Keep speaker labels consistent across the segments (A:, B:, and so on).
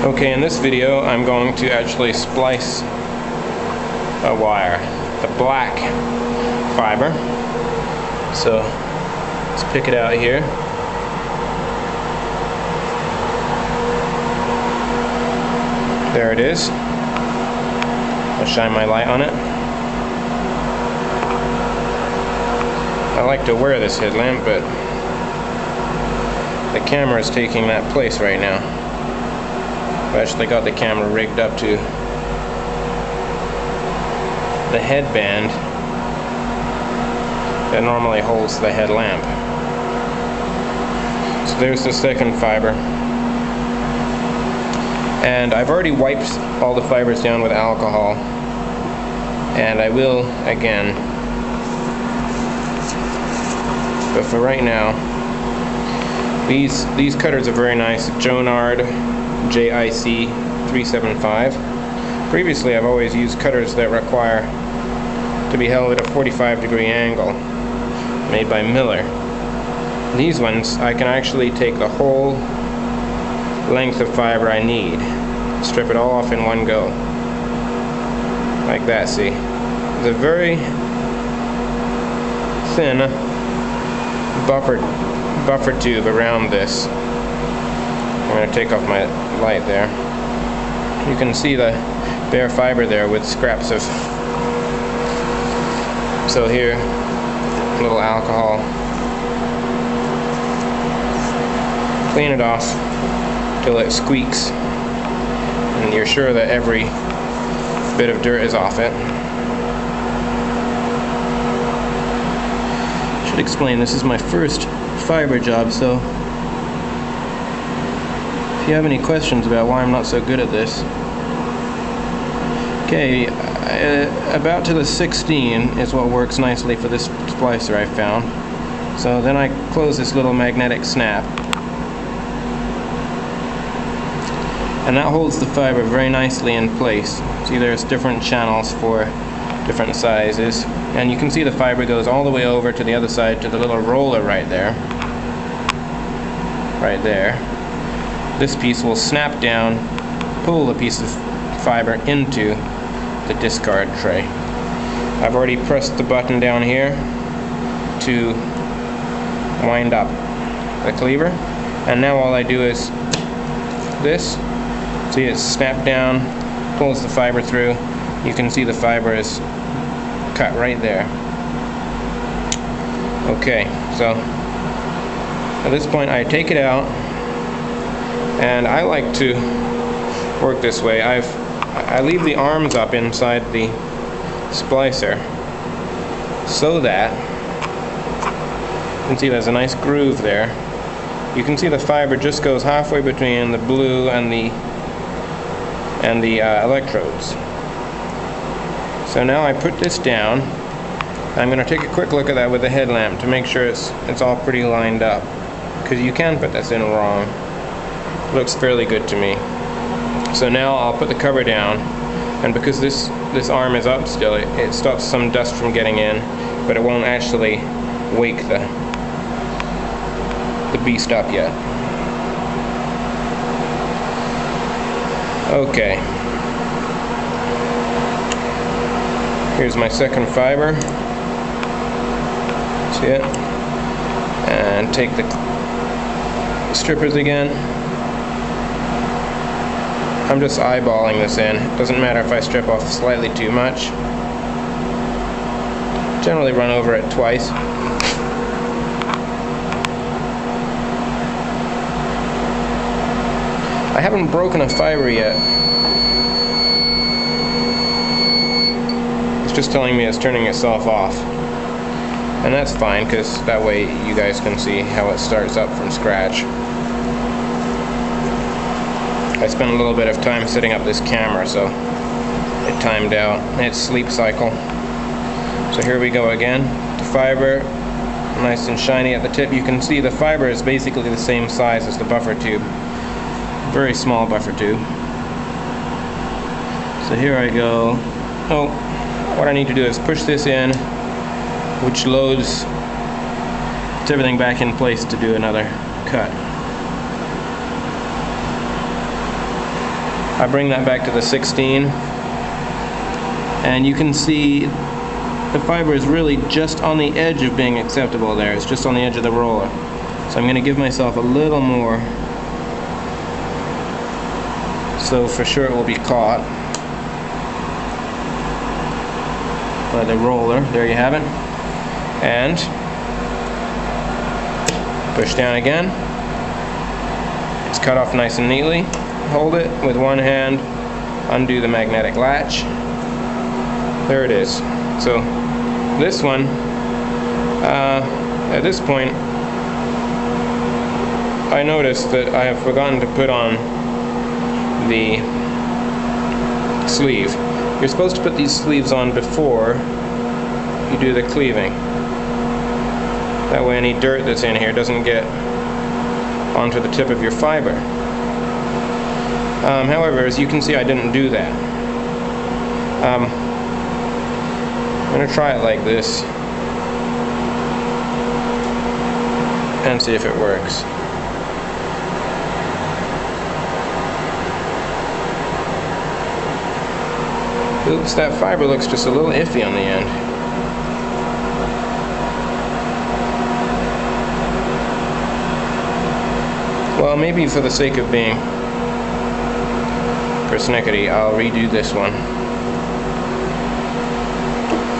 A: Okay, in this video I'm going to actually splice a wire, the black fiber. So let's pick it out here. There it is. I'll shine my light on it. I like to wear this headlamp, but the camera is taking that place right now. I've actually got the camera rigged up to the headband that normally holds the headlamp. So there's the second fiber. And I've already wiped all the fibers down with alcohol, and I will again. But for right now, these cutters are very nice. Jonard JIC 375. Previously I've always used cutters that require to be held at a 45-degree angle, made by Miller. These ones I can actually take the whole length of fiber I need, strip it all off in one go, like that. See, there's a very thin buffer tube around this. I'm going to take off my light there. You can see the bare fiber there with scraps of, so here, a little alcohol, clean it off till it squeaks and you're sure that every bit of dirt is off it. Should explain, this is my first fiber job, so if you have any questions about why I'm not so good at this. Okay, about to the 16 is what works nicely for this splicer I found. So then I close this little magnetic snap, and that holds the fiber very nicely in place. See, there's different channels for different sizes, and you can see the fiber goes all the way over to the other side to the little roller right there. Right there. This piece will snap down, pull the piece of fiber into the discard tray. I've already pressed the button down here to wind up the cleaver, and now all I do is this. See, it's snapped down, pulls the fiber through. You can see the fiber is cut right there. Okay, so at this point I take it out, and I like to work this way. I leave the arms up inside the splicer so that you can see there's a nice groove there. You can see the fiber just goes halfway between the blue and the electrodes. So now I put this down. I'm going to take a quick look at that with the headlamp to make sure it's all pretty lined up, because you can put this in wrong. It looks fairly good to me. So now I'll put the cover down, and because this arm is up still, it stops some dust from getting in, but it won't actually wake the beast up yet. Okay. Here's my second fiber. See it? And take the strippers again. I'm just eyeballing this in. It doesn't matter if I strip off slightly too much. Generally run over it twice. I haven't broken a fiber yet. It's just telling me it's turning itself off. And that's fine, because that way you guys can see how it starts up from scratch. I spent a little bit of time setting up this camera, so it timed out its sleep cycle. So here we go again. The fiber, nice and shiny at the tip. You can see the fiber is basically the same size as the buffer tube. Very small buffer tube. So here I go. Oh, what I need to do is push this in, which loads everything back in place to do another cut. I bring that back to the 16, and you can see the fiber is really just on the edge of being acceptable there. It's just on the edge of the roller. So I'm going to give myself a little more, so for sure it will be caught by the roller. There you have it. And push down again. It's cut off nice and neatly. Hold it with one hand, undo the magnetic latch. There it is. So this one, at this point, I noticed that I have forgotten to put on the sleeve. You're supposed to put these sleeves on before you do the cleaving. That way any dirt that's in here doesn't get onto the tip of your fiber. However, as you can see, I didn't do that. I'm going to try it like this and see if it works. Oops, that fiber looks just a little iffy on the end. Well, maybe for the sake of being persnickety, I'll redo this one.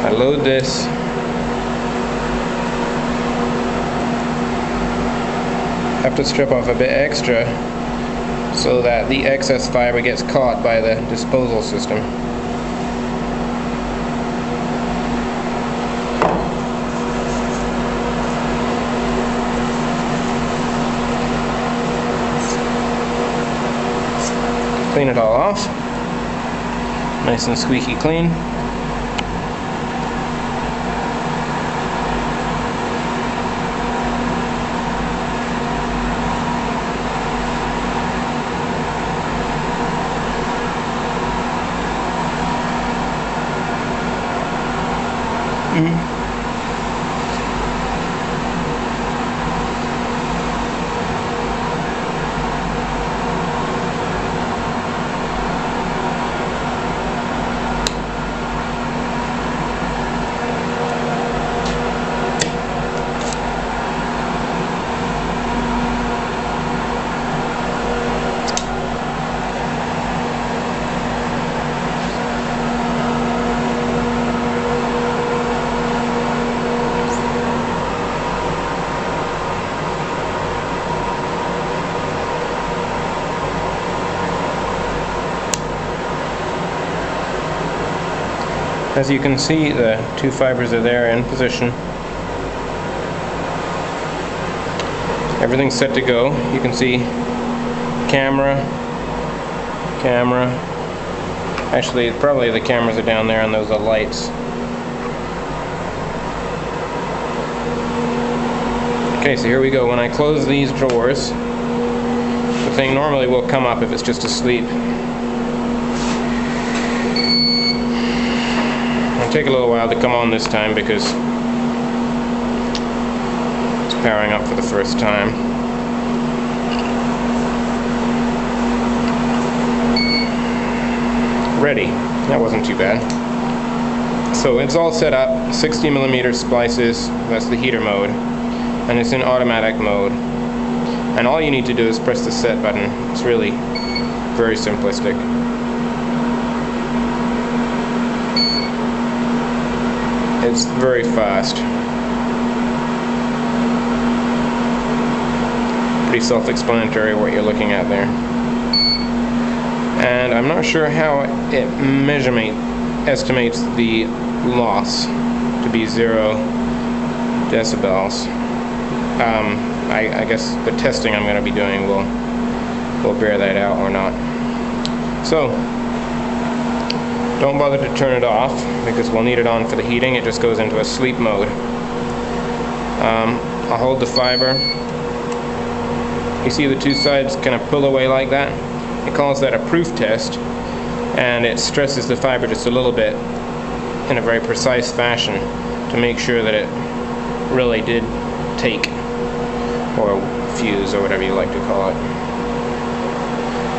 A: I load this. Have to strip off a bit extra so that the excess fiber gets caught by the disposal system. Clean it all off. Nice and squeaky clean. As you can see, the two fibers are there in position. Everything's set to go. You can see camera. Actually, probably the cameras are down there and those are lights. Okay, so here we go. When I close these drawers, the thing normally will come up if it's just asleep. It'll take a little while to come on this time because it's powering up for the first time. Ready. That wasn't too bad. So it's all set up. 60mm splices. That's the heater mode. And it's in automatic mode. And all you need to do is press the set button. It's really very simplistic. It's very fast. Pretty self-explanatory what you're looking at there. And I'm not sure how it estimates the loss to be 0 decibels. I guess the testing I'm going to be doing will bear that out or not. So, don't bother to turn it off because we'll need it on for the heating. It just goes into a sleep mode. I'll hold the fiber. You see the two sides kind of pull away like that? It calls that a proof test, and it stresses the fiber just a little bit in a very precise fashion to make sure that it really did take, or fuse, or whatever you like to call it.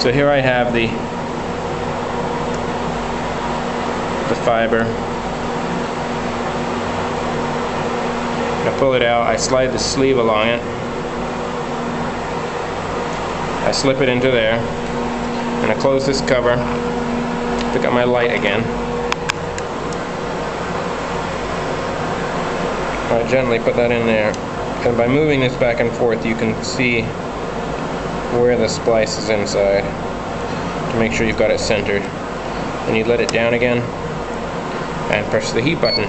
A: So here I have the the fiber. I pull it out, I slide the sleeve along it. I slip it into there, and I close this cover, pick up my light again. I gently put that in there, and by moving this back and forth you can see where the splice is inside to make sure you've got it centered. And you let it down again and press the heat button.